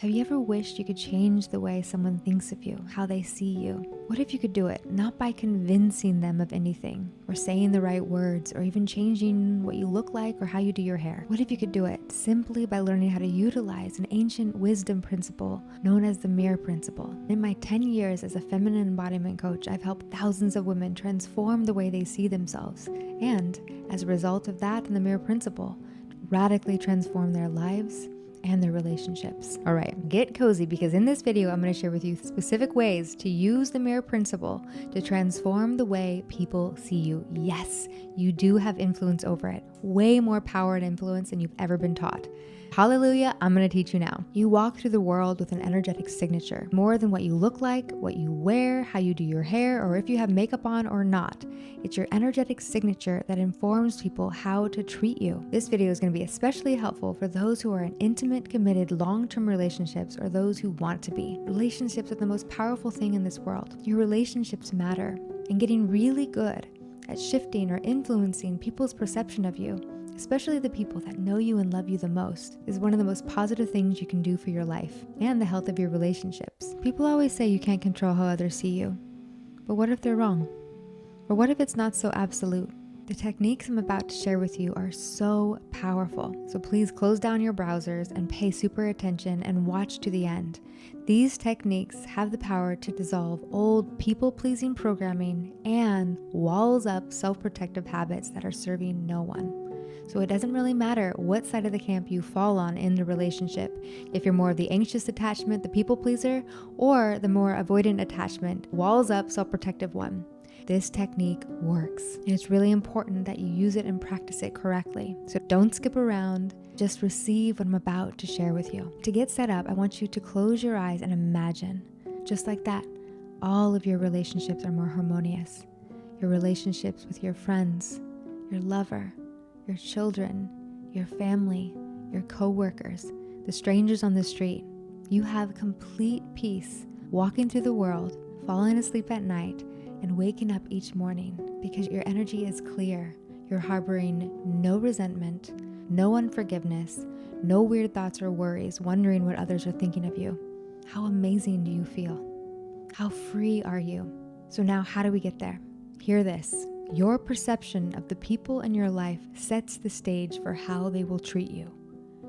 Have you ever wished you could change the way someone thinks of you, how they see you? What if you could do it, not by convincing them of anything, or saying the right words, or even changing what you look like or how you do your hair? What if you could do it simply by learning how to utilize an ancient wisdom principle known as the mirror principle? In my 10 years as a feminine embodiment coach, I've helped thousands of women transform the way they see themselves, and as a result of that and the mirror principle, radically transform their lives and their relationships. All right, get cozy, because in this video, I'm going to share with you specific ways to use the mirror principle to transform the way people see you. Yes, you do have influence over it. Way more power and influence than you've ever been taught. Hallelujah, I'm going to teach you now. You walk through the world with an energetic signature, more than what you look like, what you wear, how you do your hair, or if you have makeup on or not. It's your energetic signature that informs people how to treat you. This video is going to be especially helpful for those who are in intimate, committed, long-term relationships, or those who want to be. Relationships are the most powerful thing in this world. Your relationships matter, and getting really good at shifting or influencing people's perception of you, especially the people that know you and love you the most, is one of the most positive things you can do for your life and the health of your relationships. People always say you can't control how others see you, but what if they're wrong? Or what if it's not so absolute? The techniques I'm about to share with you are so powerful, so please close down your browsers and pay super attention and watch to the end. These techniques have the power to dissolve old people-pleasing programming and walls up self-protective habits that are serving no one. So it doesn't really matter what side of the camp you fall on in the relationship. If you're more of the anxious attachment, the people pleaser, or the more avoidant attachment, walls up, self-protective one. This technique works, and it's really important that you use it and practice it correctly. So don't skip around, just receive what I'm about to share with you. To get set up, I want you to close your eyes and imagine, just like that, all of your relationships are more harmonious. Your relationships with your friends, your lover, your children, your family, your co-workers, the strangers on the street. You have complete peace walking through the world, falling asleep at night, and waking up each morning because your energy is clear. You're harboring no resentment, no unforgiveness, no weird thoughts or worries, wondering what others are thinking of you. How amazing do you feel? How free are you? So now, how do we get there? Hear this. Your perception of the people in your life sets the stage for how they will treat you.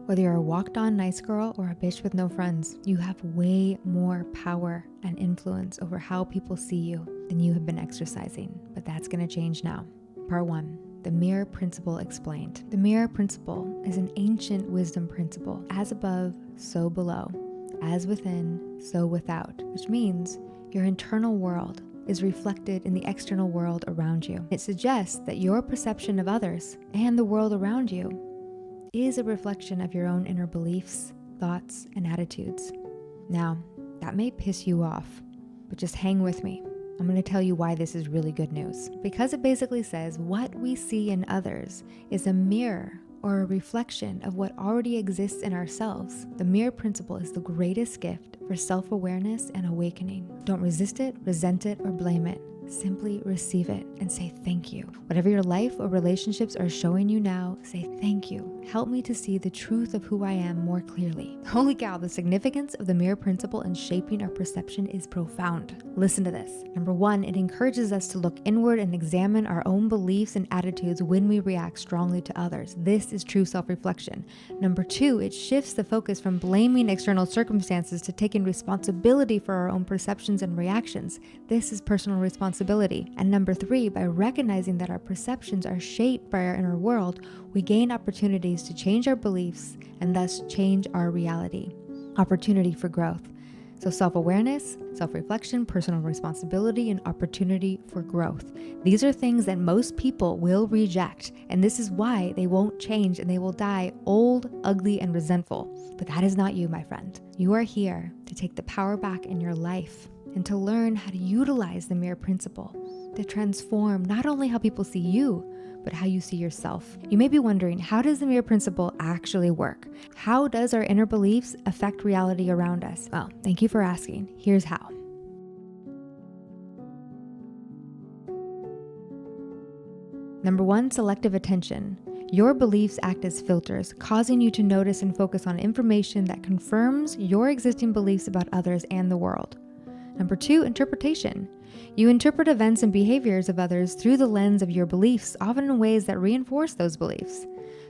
Whether you're a walked-on nice girl or a bitch with no friends, you have way more power and influence over how people see you than you have been exercising. But that's going to change now. Part 1. The mirror principle explained. The mirror principle is an ancient wisdom principle. As above, so below. As within, so without. Which means your internal world is reflected in the external world around you. It suggests that your perception of others and the world around you is a reflection of your own inner beliefs, thoughts, and attitudes. Now, that may piss you off, but just hang with me. I'm going to tell you why this is really good news. Because it basically says what we see in others is a mirror or a reflection of what already exists in ourselves. The mirror principle is the greatest gift for self-awareness and awakening. Don't resist it, resent it, or blame it. Simply receive it and say thank you. Whatever your life or relationships are showing you now, say thank you. Help me to see the truth of who I am more clearly. Holy cow, the significance of the mirror principle in shaping our perception is profound. Listen to this. Number 1, it encourages us to look inward and examine our own beliefs and attitudes when we react strongly to others. This is true self-reflection. Number 2, it shifts the focus from blaming external circumstances to taking responsibility for our own perceptions and reactions. This is personal responsibility. And number 3, by recognizing that our perceptions are shaped by our inner world, we gain opportunities to change our beliefs and thus change our reality. Opportunity for growth. So self-awareness, self-reflection, personal responsibility, and opportunity for growth. These are things that most people will reject, and this is why they won't change and they will die old, ugly, and resentful. But that is not you, my friend. You are here to take the power back in your life and to learn how to utilize the mirror principle to transform not only how people see you, but how you see yourself. You may be wondering, how does the mirror principle actually work? How does our inner beliefs affect reality around us? Well, thank you for asking. Here's how. Number 1, selective attention. Your beliefs act as filters, causing you to notice and focus on information that confirms your existing beliefs about others and the world. Number 2, interpretation. You interpret events and behaviors of others through the lens of your beliefs, often in ways that reinforce those beliefs.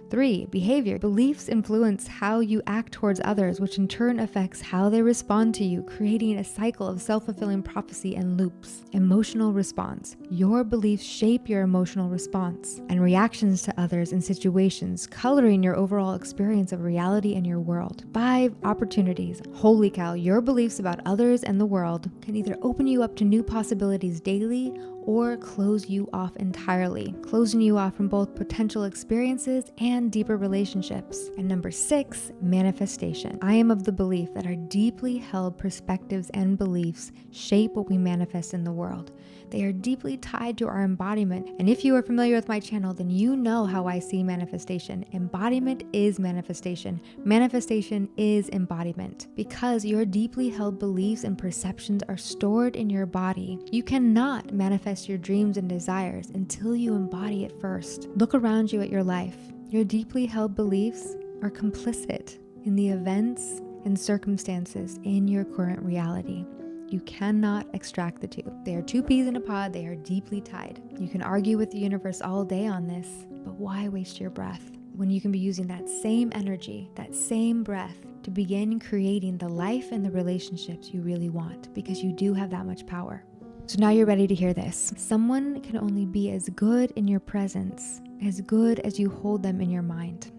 3, behavior. Beliefs influence how you act towards others, which in turn affects how they respond to you, creating a cycle of self-fulfilling prophecy and loops. Emotional response. Your beliefs shape your emotional response and reactions to others and situations, coloring your overall experience of reality and your world. 5, opportunities. Holy cow, your beliefs about others and the world can either open you up to new possibilities daily or close you off entirely, closing you off from both potential experiences and deeper relationships. And number 6, manifestation. I am of the belief that our deeply held perspectives and beliefs shape what we manifest in the world. They are deeply tied to our embodiment. And if you are familiar with my channel, then you know how I see manifestation. Embodiment is manifestation. Manifestation is embodiment. Because your deeply held beliefs and perceptions are stored in your body, you cannot manifest your dreams and desires until you embody it first. Look around you at your life. Your deeply held beliefs are complicit in the events and circumstances in your current reality. You cannot extract the two. They are two peas in a pod. They are deeply tied. You can argue with the universe all day on this, but why waste your breath when you can be using that same energy, that same breath to begin creating the life and the relationships you really want, because you do have that much power. So now you're ready to hear this. Someone can only be as good in your presence, as good as you hold them in your mind.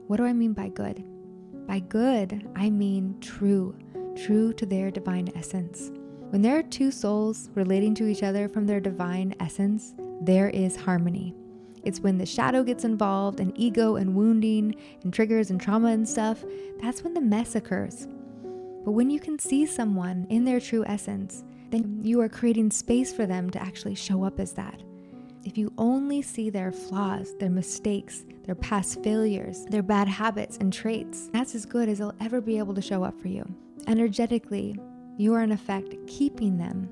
What do I mean by good? By good, I mean true to their divine essence. When there are two souls relating to each other from their divine essence, there is harmony. It's when the shadow gets involved and ego and wounding and triggers and trauma and stuff, that's when the mess occurs. But when you can see someone in their true essence, then you are creating space for them to actually show up as that. If you only see their flaws, their mistakes, their past failures, their bad habits and traits, that's as good as they'll ever be able to show up for you. Energetically, you are in effect keeping them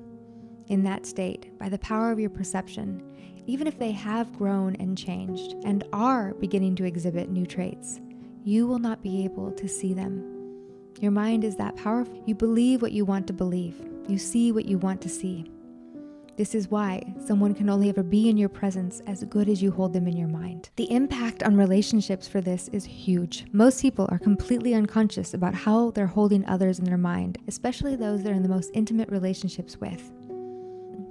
in that state by the power of your perception, even if they have grown and changed and are beginning to exhibit new traits. You will not be able to see them. Your mind is that powerful. You believe what you want to believe. You see what you want to see. This is why someone can only ever be in your presence as good as you hold them in your mind. The impact on relationships for this is huge. Most people are completely unconscious about how they're holding others in their mind, especially those they're in the most intimate relationships with.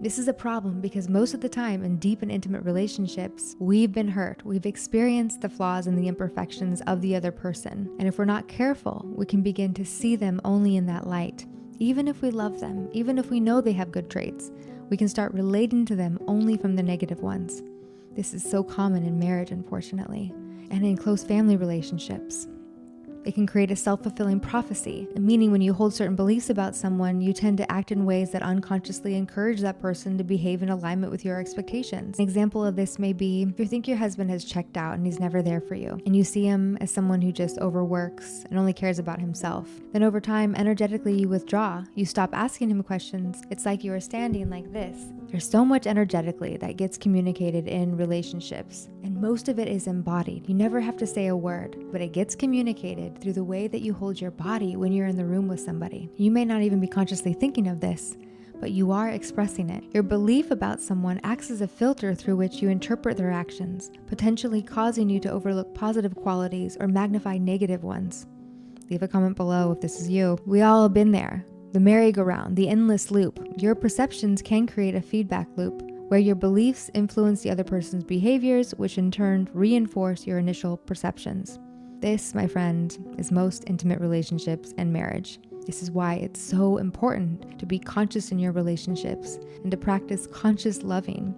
This is a problem because most of the time in deep and intimate relationships, we've been hurt. We've experienced the flaws and the imperfections of the other person. And if we're not careful, we can begin to see them only in that light. Even if we love them, even if we know they have good traits, we can start relating to them only from the negative ones. This is so common in marriage, unfortunately, and in close family relationships. It can create a self-fulfilling prophecy, meaning when you hold certain beliefs about someone, you tend to act in ways that unconsciously encourage that person to behave in alignment with your expectations. An example of this may be if you think your husband has checked out and he's never there for you, and you see him as someone who just overworks and only cares about himself. Then over time, energetically you withdraw. You stop asking him questions. It's like you are standing like this. There's so much energetically that gets communicated in relationships, and most of it is embodied. You never have to say a word, but it gets communicated through the way that you hold your body when you're in the room with somebody. You may not even be consciously thinking of this, but you are expressing it. Your belief about someone acts as a filter through which you interpret their actions, potentially causing you to overlook positive qualities or magnify negative ones. Leave a comment below if this is you. We all have been there. The merry-go-round, the endless loop. Your perceptions can create a feedback loop where your beliefs influence the other person's behaviors, which in turn reinforce your initial perceptions. This, my friend, is most intimate relationships and marriage. This is why it's so important to be conscious in your relationships and to practice conscious loving.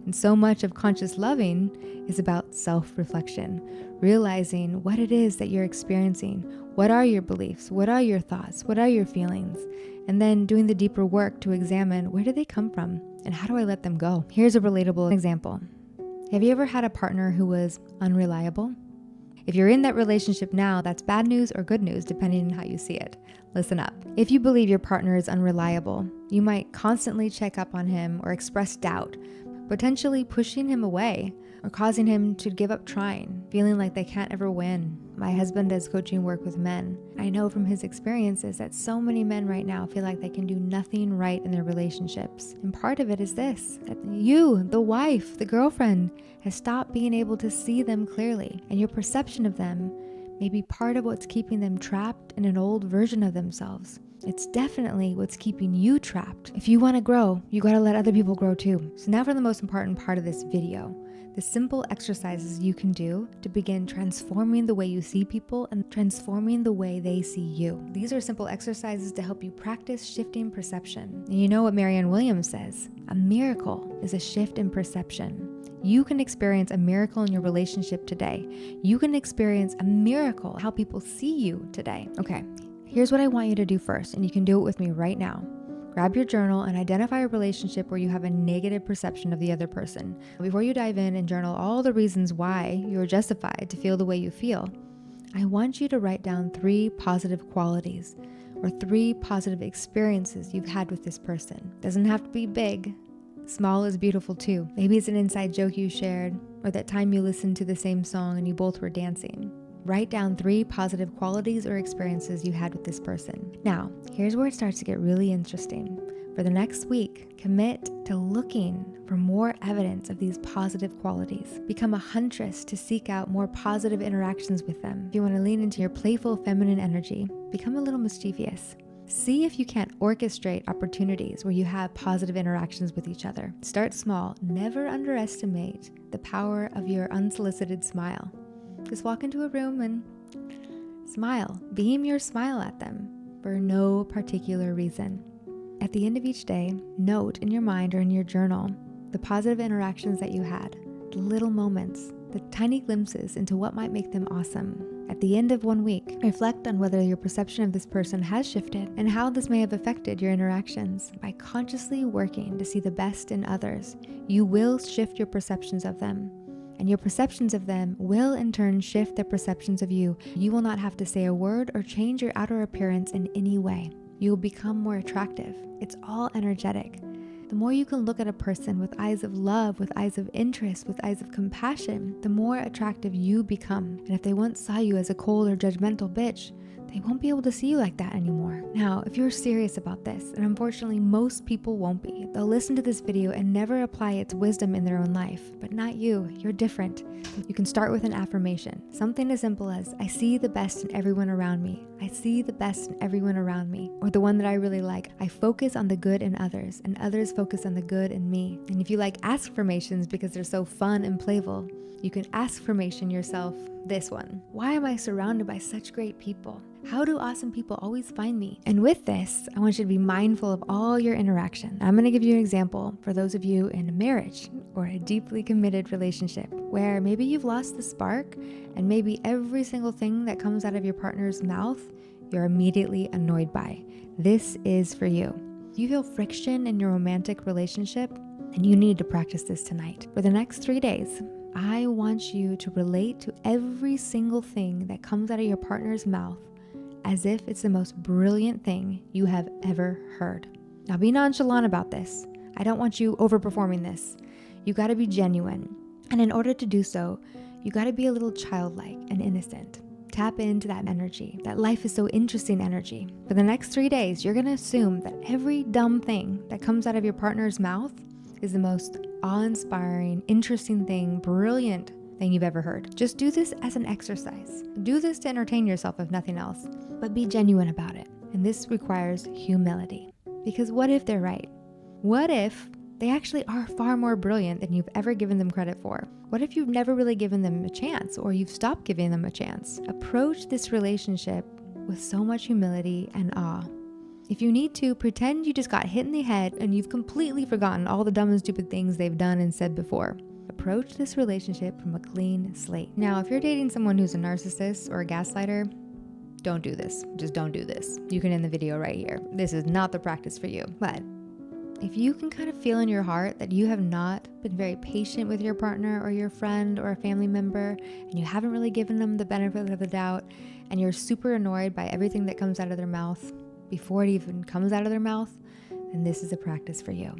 And so much of conscious loving is about self-reflection, realizing what it is that you're experiencing. What are your beliefs? What are your thoughts? What are your feelings? And then doing the deeper work to examine where do they come from and how do I let them go? Here's a relatable example. Have you ever had a partner who was unreliable? If you're in that relationship now, that's bad news or good news, depending on how you see it. Listen up. If you believe your partner is unreliable, you might constantly check up on him or express doubt, potentially pushing him away, or causing him to give up trying, feeling like they can't ever win. My husband does coaching work with men. I know from his experiences that so many men right now feel like they can do nothing right in their relationships. And part of it is this, that you, the wife, the girlfriend, has stopped being able to see them clearly, and your perception of them may be part of what's keeping them trapped in an old version of themselves. It's definitely what's keeping you trapped. If you want to grow, you got to let other people grow too. So now for the most important part of this video, the simple exercises you can do to begin transforming the way you see people and transforming the way they see you. These are simple exercises to help you practice shifting perception. And you know what Marianne Williams says? A miracle is a shift in perception. You can experience a miracle in your relationship today. You can experience a miracle how people see you today. Okay, here's what I want you to do first, and you can do it with me right now. Grab your journal and identify a relationship where you have a negative perception of the other person. Before you dive in and journal all the reasons why you're justified to feel the way you feel, I want you to write down 3 positive qualities or 3 positive experiences you've had with this person. Doesn't have to be big. Small is beautiful too. Maybe it's an inside joke you shared, or that time you listened to the same song and you both were dancing. Write down 3 positive qualities or experiences you had with this person. Now, here's where it starts to get really interesting. For the next week, commit to looking for more evidence of these positive qualities. Become a huntress to seek out more positive interactions with them. If you want to lean into your playful feminine energy, become a little mischievous. See if you can't orchestrate opportunities where you have positive interactions with each other. Start small. Never underestimate the power of your unsolicited smile. Just walk into a room and smile. Beam your smile at them for no particular reason. At the end of each day, note in your mind or in your journal the positive interactions that you had, the little moments, the tiny glimpses into what might make them awesome. At the end of 1 week, reflect on whether your perception of this person has shifted and how this may have affected your interactions. By consciously working to see the best in others, you will shift your perceptions of them. And your perceptions of them will in turn shift their perceptions of you. You will not have to say a word or change your outer appearance in any way. You will become more attractive. It's all energetic. The more you can look at a person with eyes of love, with eyes of interest, with eyes of compassion, the more attractive you become. And if they once saw you as a cold or judgmental bitch, they won't be able to see you like that anymore. Now, if you're serious about this, and unfortunately most people won't be, they'll listen to this video and never apply its wisdom in their own life. But not you. You're different. You can start with an affirmation. Something as simple as, I see the best in everyone around me. I see the best in everyone around me. Or the one that I really like, I focus on the good in others, and others focus on the good in me. And if you like ask-formations because they're so fun and playful, you can ask-formation yourself this one. Why am I surrounded by such great people? How do awesome people always find me? And with this, I want you to be mindful of all your interaction. I'm going to give you an example for those of you in a marriage or a deeply committed relationship where maybe you've lost the spark and maybe every single thing that comes out of your partner's mouth, you're immediately annoyed by. This is for you. If you feel friction in your romantic relationship, then you need to practice this tonight. For the next 3 days, I want you to relate to every single thing that comes out of your partner's mouth as if it's the most brilliant thing you have ever heard. Now be nonchalant about this. I don't want you overperforming this. You gotta be genuine. And in order to do so, you gotta be a little childlike and innocent. Tap into that energy, that life is so interesting energy. For the next 3 days, you're gonna assume that every dumb thing that comes out of your partner's mouth is the most awe-inspiring, interesting thing, brilliant thing you've ever heard. Just do this as an exercise. Do this to entertain yourself if nothing else, but be genuine about it. And this requires humility. Because what if they're right? What if they actually are far more brilliant than you've ever given them credit for? What if you've never really given them a chance, or you've stopped giving them a chance? Approach this relationship with so much humility and awe. If you need to, pretend you just got hit in the head and you've completely forgotten all the dumb and stupid things they've done and said before. Approach this relationship from a clean slate. Now, if you're dating someone who's a narcissist or a gaslighter, don't do this. Just don't do this. You can end the video right here. This is not the practice for you. But if you can kind of feel in your heart that you have not been very patient with your partner or your friend or a family member, and you haven't really given them the benefit of the doubt, and you're super annoyed by everything that comes out of their mouth before it even comes out of their mouth, then this is a practice for you.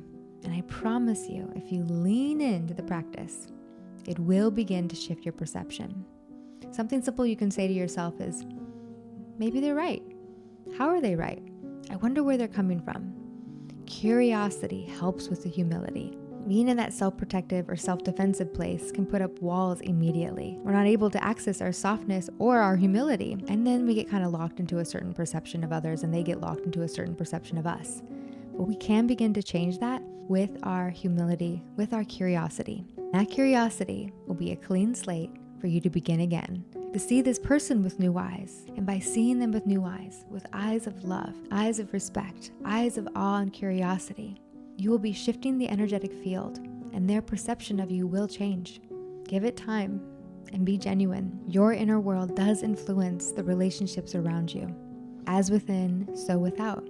And I promise you, if you lean into the practice, it will begin to shift your perception. Something simple you can say to yourself is, maybe they're right. How are they right? I wonder where they're coming from. Curiosity helps with the humility. Being in that self-protective or self-defensive place can put up walls immediately. We're not able to access our softness or our humility, and then we get kind of locked into a certain perception of others, and they get locked into a certain perception of us. But we can begin to change that with our humility, with our curiosity. That curiosity will be a clean slate for you to begin again, to see this person with new eyes. And by seeing them with new eyes, with eyes of love, eyes of respect, eyes of awe and curiosity, you will be shifting the energetic field, and their perception of you will change. Give it time and be genuine. Your inner world does influence the relationships around you. As within, so without.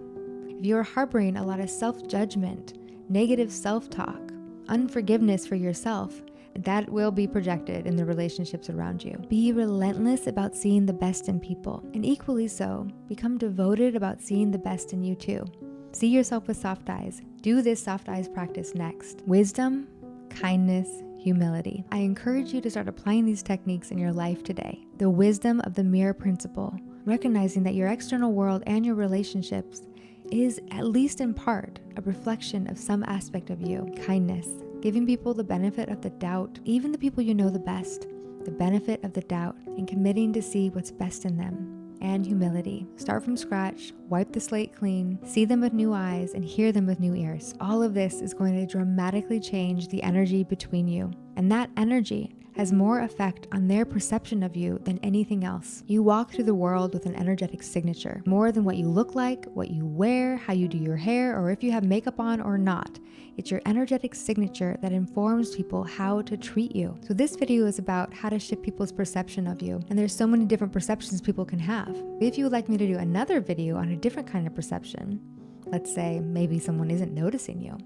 If you're harboring a lot of self-judgment, negative self-talk, unforgiveness for yourself, that will be projected in the relationships around you. Be relentless about seeing the best in people, and equally so, become devoted about seeing the best in you too. See yourself with soft eyes. Do this soft eyes practice next. Wisdom, kindness, humility. I encourage you to start applying these techniques in your life today. The wisdom of the mirror principle, recognizing that your external world and your relationships is, at least in part, a reflection of some aspect of you. Kindness, giving people the benefit of the doubt, even the people you know the best, the benefit of the doubt, and committing to see what's best in them. And humility. Start from scratch, wipe the slate clean, see them with new eyes, and hear them with new ears. All of this is going to dramatically change the energy between you. And that energy has more effect on their perception of you than anything else. You walk through the world with an energetic signature, more than what you look like, what you wear, how you do your hair, or if you have makeup on or not. It's your energetic signature that informs people how to treat you. So this video is about how to shift people's perception of you. And there's so many different perceptions people can have. If you would like me to do another video on a different kind of perception, let's say maybe someone isn't noticing you.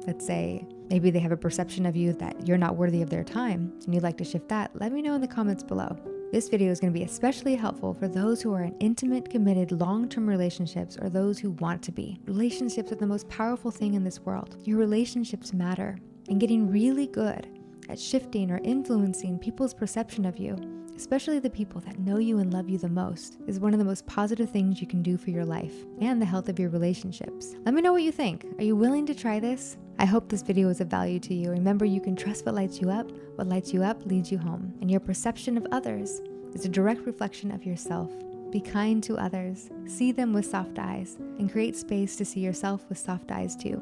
Let's say maybe they have a perception of you that you're not worthy of their time and you'd like to shift that, let me know in the comments below. This video is going to be especially helpful for those who are in intimate, committed, long-term relationships, or those who want to be. Relationships are the most powerful thing in this world. Your relationships matter, and getting really good at shifting or influencing people's perception of you, especially the people that know you and love you the most, is one of the most positive things you can do for your life and the health of your relationships. Let me know what you think. Are you willing to try this? I hope this video was of value to you. Remember, you can trust what lights you up. What lights you up leads you home. And your perception of others is a direct reflection of yourself. Be kind to others. See them with soft eyes, and create space to see yourself with soft eyes too.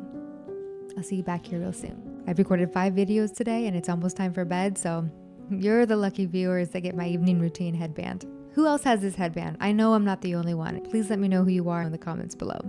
I'll see you back here real soon. I've recorded 5 videos today, and it's almost time for bed, so you're the lucky viewers that get my evening routine headband. Who else has this headband? I know I'm not the only one. Please let me know who you are in the comments below.